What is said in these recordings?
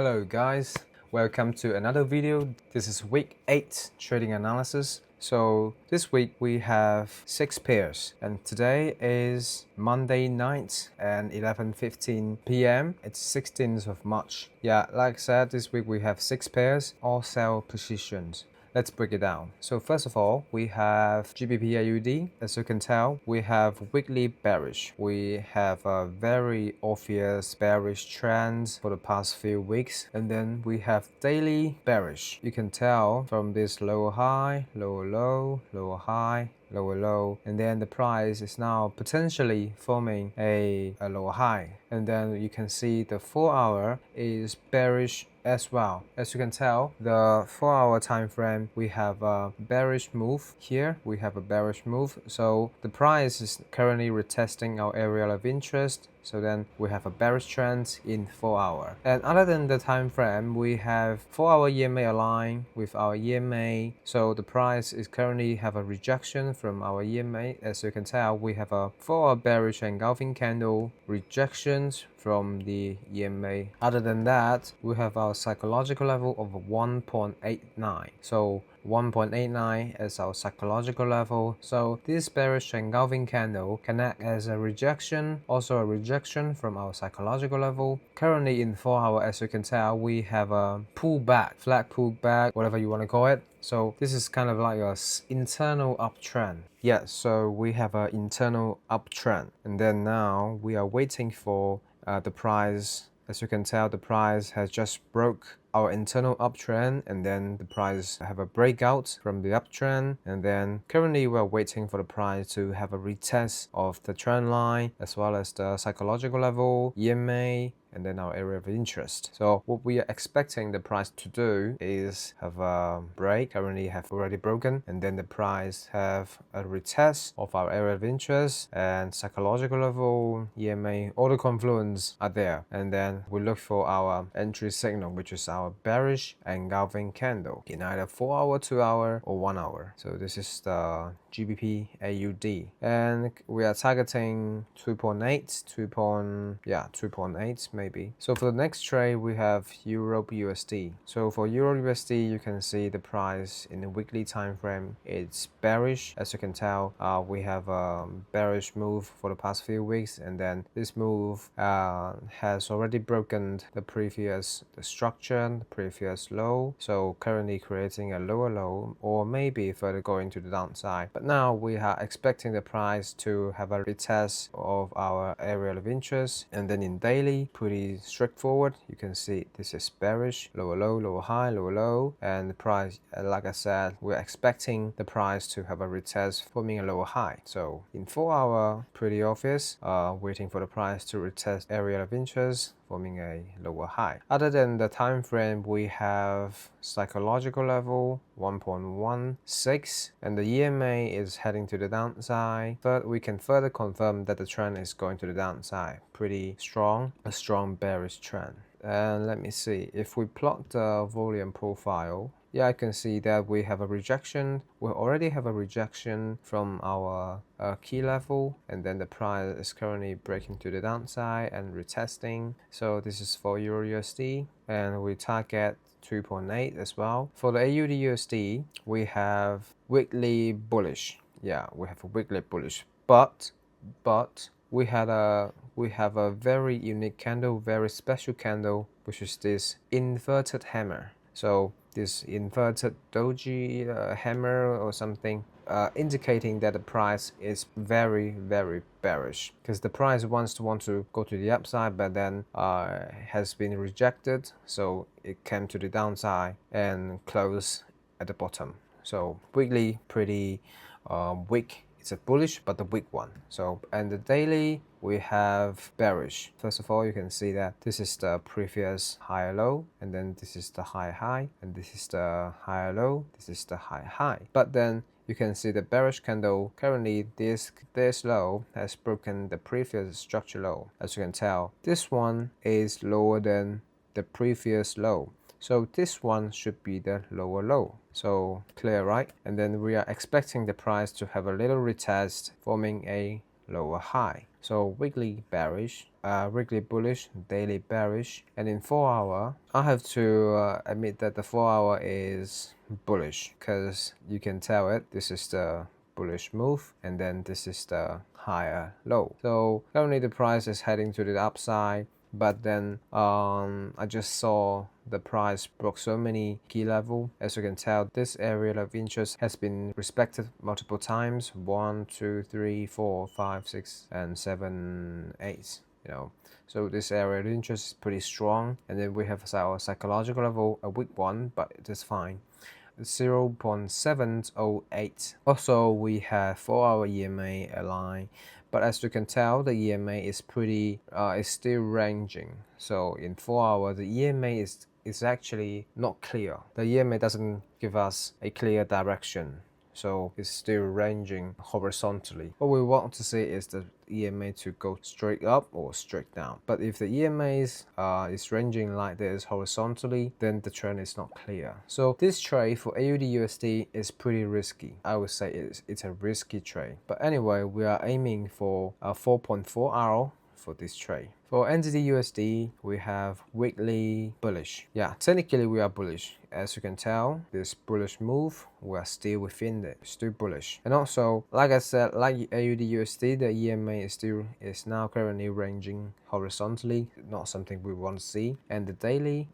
Hello guys, welcome to another video. This is week 8 trading analysis. So this week we have 6 pairs and today is Monday night and 11:15 p.m. It's 16th of March. Yeah, like I said, this week we have 6 pairs, all sell positions. Let's break it down. So first of all, we have GBP AUD. As you can tell, we have weekly bearish. We have a very obvious bearish trend for the past few weeks. And then we have daily bearish. You can tell from this lower high, lower low, lower high, lower low, and then the price is now potentially forming a lower high. And then you can see the 4-hour is bearish as well. As you can tell, the 4-hour time frame, we have a bearish move here. We have a bearish move. So the price is currently retesting our area of interest. So then we have a bearish trend in 4-hour. And other than the time frame, we have 4-hour EMA aligned with our EMA. So the price is currently have a rejection from our EMA. As you can tell, we have a 4-hour bearish engulfing candle rejections from the EMA. Other than that, we have our psychological level of 1.89. So 1.89 is our psychological level. So this bearish engulfing candle can act as a rejection, also a rejection from our psychological level. Currently in 4-hour, as you can tell, we have a pullback, flat pullback, whatever you want to call it. So this is kind of like a internal uptrend. Yeah, so we have an internal uptrend. And then now we are waiting for the price. As you can tell, the price has just broke our internal uptrend, and then the price have a breakout from the uptrend, and then currently we're waiting for the price to have a retest of the trend line as well as the psychological level, EMA, and then our area of interest. So what we are expecting the price to do is have a break, currently have already broken, and then the price have a retest of our area of interest and psychological level, EMA, all the confluence are there. And then we look for our entry signal, which is our bearish engulfing candle in either 4-hour, 2-hour, or 1-hour. So this is the GBP AUD, and we are targeting 2.8, 2.8 maybe. So for the next trade, we have Euro USD. So for Euro USD, you can see the price in the weekly time frame. It's bearish. As you can tell, we have a bearish move for the past few weeks, and then this move has already broken the previous structure, the previous low. So currently creating a lower low, or maybe further going to the downside. But now we are expecting the price to have a retest of our area of interest, and then in daily, pretty straightforward. You can see this is bearish, lower low, lower high, lower low, and the price, like I said, we're expecting the price to have a retest forming a lower high. So in 4-hour, pretty obvious, waiting for the price to retest area of interest, forming a lower high. Other than the time frame, we have psychological level 1.16, and the EMA is heading to the downside, but we can further confirm that the trend is going to the downside. Pretty strong, a strong bearish trend. And let me see, if we plot the volume profile, yeah, I can see that we have a rejection. We already have a rejection from our key level, and then the price is currently breaking to the downside and retesting. So this is for Euro USD, and we target 2.8 as well. For the AUD USD, we have weekly bullish. Yeah, we have a weekly bullish, but we have a very unique candle, very special candle, which is this inverted hammer. So this inverted doji hammer or something, indicating that the price is very bearish, because the price want to go to the upside, but then has been rejected, so it came to the downside and closed at the bottom. So weekly pretty weak. It's a bullish but a weak one. So, and the daily, we have bearish. First of all, you can see that this is the previous higher low, and then this is the high high, and this is the higher low, this is the high high. But then you can see the bearish candle, currently this low has broken the previous structure low. As you can tell, this one is lower than the previous low. So this one should be the lower low. So clear, right? And then we are expecting the price to have a little retest, forming a lower high. So weekly bearish, weekly bullish, daily bearish, and in 4 hour, I have to admit that the 4 hour is bullish because you can tell it. This is the bullish move, and then this is the higher low. So currently the price is heading to the upside, but then I just saw the price broke so many key level. As you can tell, this area of interest has been respected multiple times: 1, 2, 3, 4, 5, 6, and 7, 8. So this area of interest is pretty strong, and then we have our psychological level, a weak one, but it is fine. 0.708. Also, we have 4-hour EMA aligned, but as you can tell, the EMA is still ranging. So in 4 hours, the EMA is actually not clear. The EMA doesn't give us a clear direction. So it's still ranging horizontally. What we want to see is the EMA to go straight up or straight down. But if the EMA is ranging like this horizontally, then the trend is not clear. So this trade for AUD USD is pretty risky. I would say it's a risky trade. But anyway, we are aiming for a 4.4 hour for this trade. For NZD USD, we have weekly bullish. Yeah, technically we are bullish. As you can tell, this bullish move, we are still within it, still bullish. And also, like I said, like AUD USD, the EMA is now currently ranging horizontally, not something we want to see. And the daily,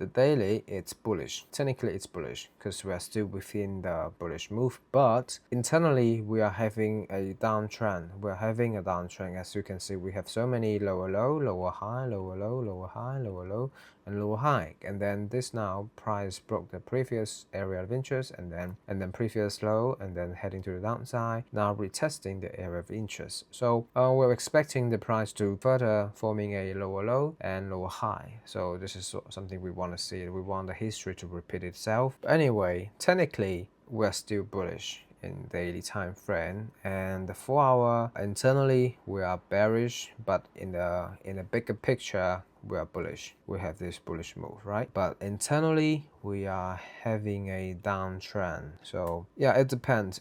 it's bullish. Technically, it's bullish because we are still within the bullish move. But internally, we are having a downtrend. We're having a downtrend. As you can see, we have so many lower low, lower high, lower low, lower high, lower low, and lower high. And then this now price broke the previous area of interest, and then previous low, and then heading to the downside, now retesting the area of interest. So we're expecting the price to further forming a lower low and lower high. So this is something we want to see. We want the history to repeat itself. But anyway, technically we're still bullish in daily time frame, and the 4 hour internally we are bearish, but in the bigger picture we are bullish. We have this bullish move, right? But internally we are having a downtrend. So yeah, it depends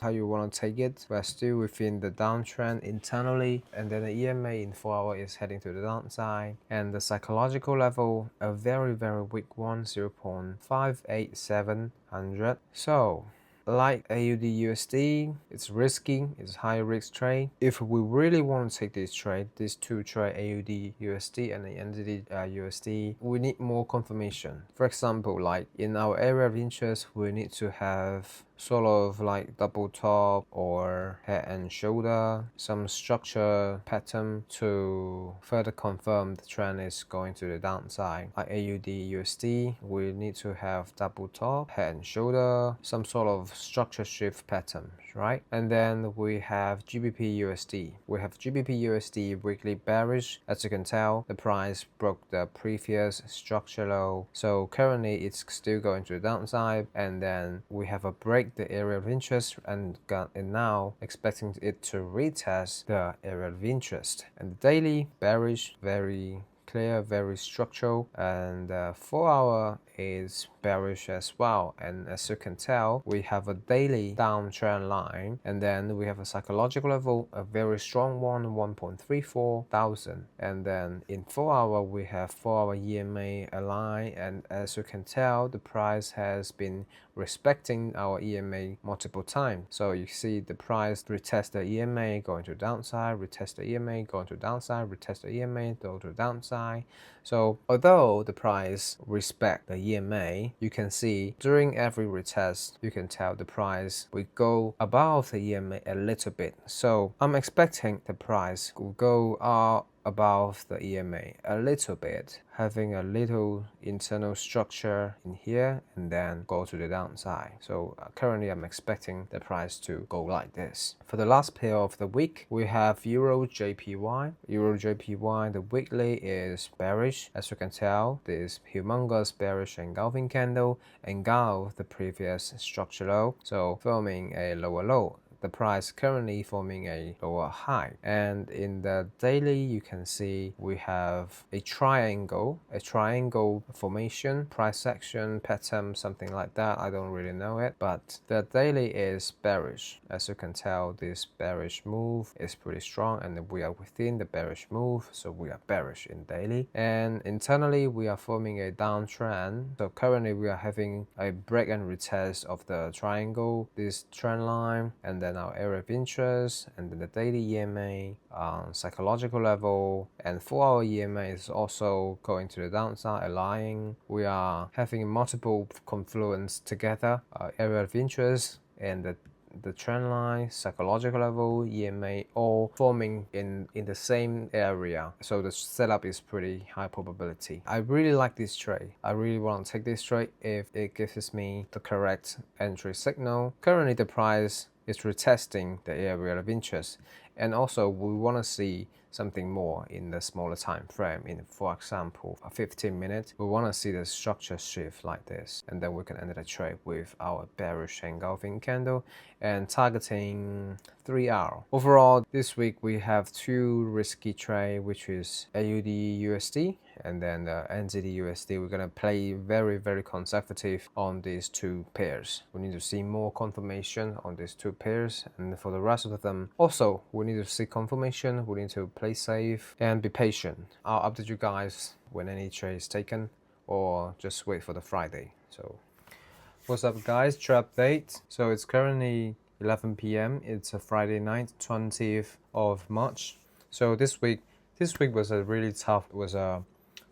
how you want to take it. We're still within the downtrend internally, and then the EMA in 4 hour is heading to the downside, and the psychological level, a very weak one, 0.58700. So like AUD USD, it's risky, it's high risk trade. If we really want to take this trade, these two trade, AUD USD and the NZD USD, we need more confirmation. For example, like in our area of interest, we need to have sort of like double top or head and shoulder, some structure pattern to further confirm the trend is going to the downside. Like AUD USD, we need to have double top, head and shoulder, some sort of structure shift pattern, right? And then we have GBP USD. We have GBP USD weekly bearish. As you can tell, the price broke the previous structure low. So currently it's still going to the downside, and then we have a break the area of interest and now expecting it to retest the area of interest. And the daily bearish, very clear, very structural, and 4 hour is bearish as well. And as you can tell, we have a daily downtrend line, and then we have a psychological level, a very strong one, 1.34 thousand. And then in 4 hour we have 4 hour EMA aligned, and as you can tell, the price has been respecting our EMA multiple times. So you see the price retest the EMA, going to downside, retest the EMA, going to downside, retest the EMA, go to downside. So although the price respect the EMA, you can see during every retest, you can tell the price will go above the EMA a little bit. So I'm expecting the price will go above the EMA a little bit, having a little internal structure in here, and then go to the downside. So currently I'm expecting the price to go like this. For the last pair of the week, we have Euro JPY. Euro JPY, the weekly is bearish. As you can tell, this humongous bearish engulfing candle engulfed the previous structure low, so forming a lower low. the price currently forming a lower high. And in the daily, you can see we have a triangle formation, price action pattern, something like that. I don't really know it, but the daily is bearish. As you can tell, this bearish move is pretty strong, and we are within the bearish move, so we are bearish in daily. And internally, we are forming a downtrend. So currently, we are having a break and retest of the triangle, this trend line, and then our area of interest, and then the daily EMA, psychological level, and 4-hour EMA is also going to the downside, aligning. We are having multiple confluence together, area of interest and the trend line, psychological level, EMA, all forming in the same area. So the setup is pretty high probability. I really like this trade. I really want to take this trade if it gives me the correct entry signal. Currently, the price is retesting the area of interest, and also we want to see something more in the smaller time frame. In, for example, a 15 minutes, we want to see the structure shift like this, and then we can enter the trade with our bearish engulfing candle and targeting 3 hour. Overall, this week we have two risky trade, which is AUD USD and then the NZD USD. We're gonna play very conservative on these two pairs. We need to see more confirmation on these two pairs, and for the rest of them also we need to see confirmation. We need to play safe and be patient. I'll update you guys when any trade is taken, or just wait for the Friday. So what's up guys, trade update. So it's currently 11 p.m. It's a Friday night, 20th of March. So this week was a really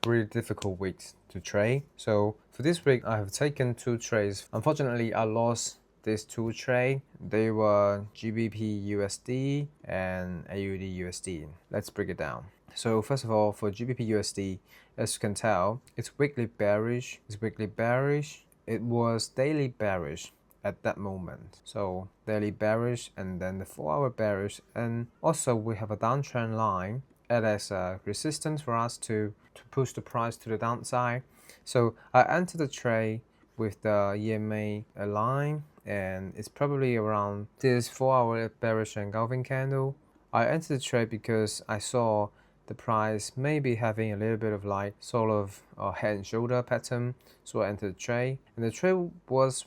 really difficult week to trade. So for this week, I have taken two trades. Unfortunately, I lost these two trades. They were GBP USD and AUD USD. Let's break it down. So first of all, for GBP USD, as you can tell, it's weekly bearish. It was daily bearish at that moment. So daily bearish, and then the 4-hour bearish, and also we have a downtrend line as a resistance for us to push the price to the downside. So I entered the trade with the EMA line, and it's probably around this 4-hour bearish engulfing candle. I entered the trade because I saw the price maybe having a little bit of like sort of a head and shoulder pattern, so I entered the trade, and the trade was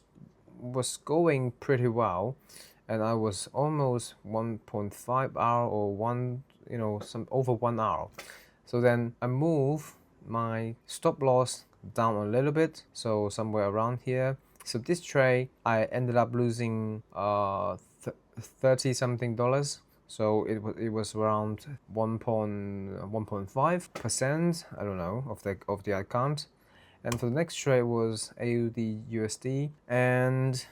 going pretty well, and I was almost 1.5 hour or some over 1 hour. So then I move my stop loss down a little bit, so somewhere around here. So this trade I ended up losing 30 something dollars. So it was around 1.5%, I don't know, of the account. And for the next trade was AUD USD, and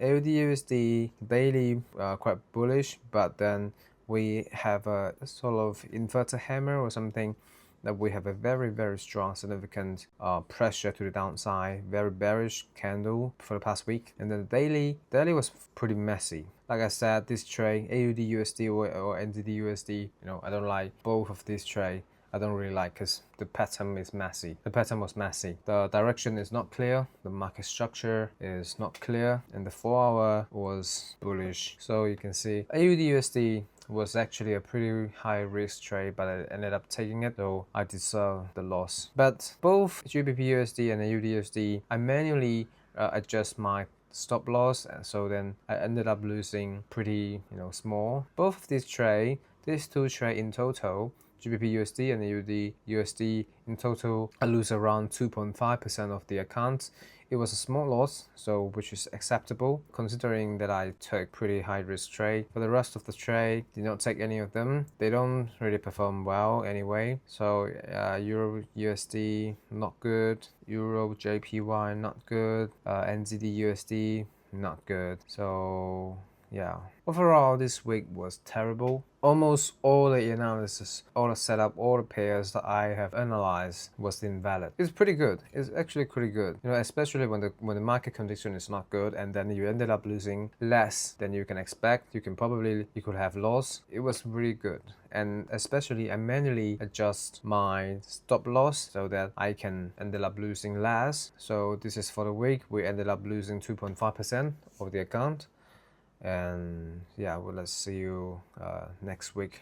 AUD USD daily quite bullish, but then we have a sort of inverted hammer or something, that we have a very strong significant pressure to the downside, very bearish candle for the past week. And then the daily was pretty messy. Like I said, this trade AUD USD or NZD USD, I don't like both of these trade. I don't really like, because the pattern is messy. The pattern was messy. The direction is not clear. The market structure is not clear, and the 4-hour was bullish. So you can see AUD USD was actually a pretty high risk trade, but I ended up taking it, so I deserve the loss. But both GBP USD and AUD USD, I manually adjust my stop loss, and so then I ended up losing pretty small. Both of these two trade in total, GBP USD and AUD USD in total, I lose around 2.5% of the account. It was a small loss, so which is acceptable considering that I took pretty high risk trade. For the rest of the trade, did not take any of them. They don't really perform well anyway. So Euro USD not good, Euro JPY not good, NZD USD not good. So yeah, overall this week was terrible. Almost all the analysis, all the setup, all the pairs that I have analyzed was invalid. It's pretty good. It's actually pretty good. Especially when the market condition is not good, and then you ended up losing less than you can expect. You could have lost. It was really good. And especially I manually adjust my stop loss so that I can ended up losing less. So this is for the week. We ended up losing 2.5% of the account. And yeah, well, let's see you next week